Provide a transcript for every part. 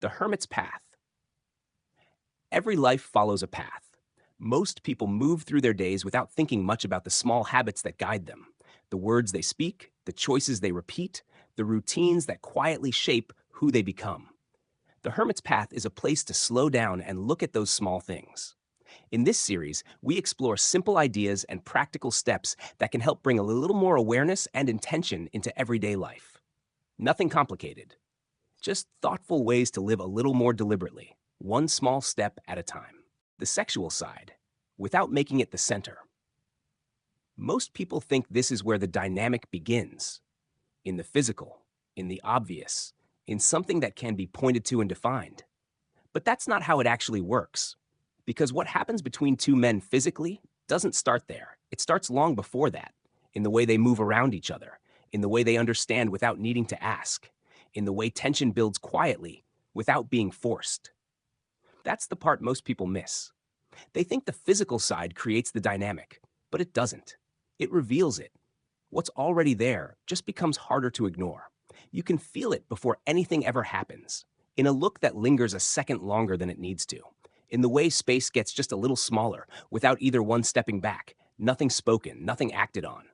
The Hermit's Path. Every life follows a path. Most people move through their days without thinking much about the small habits that guide them, the words they speak, the choices they repeat, the routines that quietly shape who they become. The Hermit's Path is a place to slow down and look at those small things. In this series, we explore simple ideas and practical steps that can help bring a little more awareness and intention into everyday life. Nothing complicated, just thoughtful ways to live a little more deliberately, one small step at a time. The sexual side, without making it the center. Most people think this is where the dynamic begins, in the physical, in the obvious, in something that can be pointed to and defined. But that's not how it actually works, because what happens between two men physically doesn't start there. It starts long before that, in the way they move around each other, in the way they understand without needing to ask, in the way tension builds quietly without being forced. That's the part most people miss. They think the physical side creates the dynamic, but it doesn't. It reveals it. What's already there just becomes harder to ignore. You can feel it before anything ever happens, in a look that lingers a second longer than it needs to, in the way space gets just a little smaller without either one stepping back, nothing spoken, nothing acted on.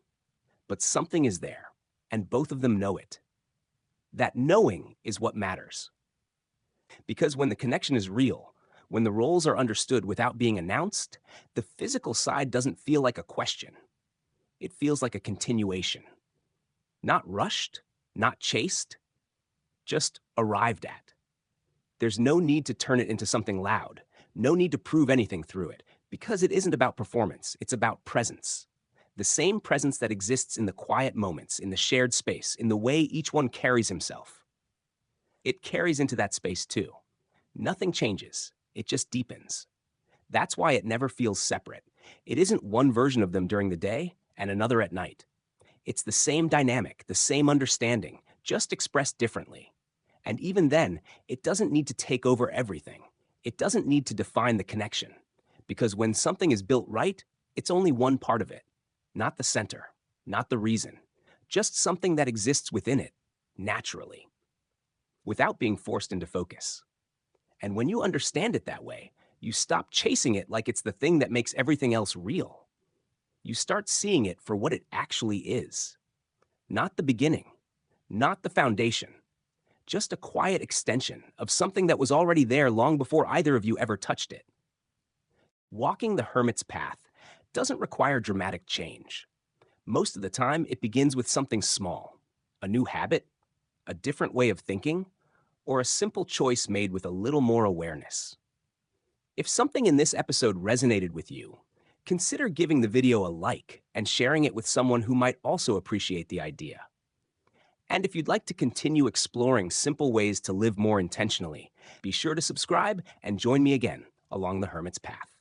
But something is there, and both of them know it. That knowing is what matters. Because when the connection is real, when the roles are understood without being announced, the physical side doesn't feel like a question. It feels like a continuation. Not rushed, not chased, just arrived at. There's no need to turn it into something loud, no need to prove anything through it, because it isn't about performance, it's about presence. The same presence that exists in the quiet moments, in the shared space, in the way each one carries himself. It carries into that space too. Nothing changes, it just deepens. That's why it never feels separate. It isn't one version of them during the day and another at night. It's the same dynamic, the same understanding, just expressed differently. And even then, it doesn't need to take over everything. It doesn't need to define the connection. Because when something is built right, it's only one part of it. Not the center, not the reason. Just something that exists within it, naturally, without being forced into focus. And when you understand it that way, you stop chasing it like it's the thing that makes everything else real. You start seeing it for what it actually is. Not the beginning, not the foundation, just a quiet extension of something that was already there long before either of you ever touched it. Walking the hermit's path doesn't require dramatic change. Most of the time, it begins with something small, a new habit, a different way of thinking, or a simple choice made with a little more awareness. If something in this episode resonated with you, consider giving the video a like and sharing it with someone who might also appreciate the idea. And if you'd like to continue exploring simple ways to live more intentionally, be sure to subscribe and join me again along the Hermit's Path.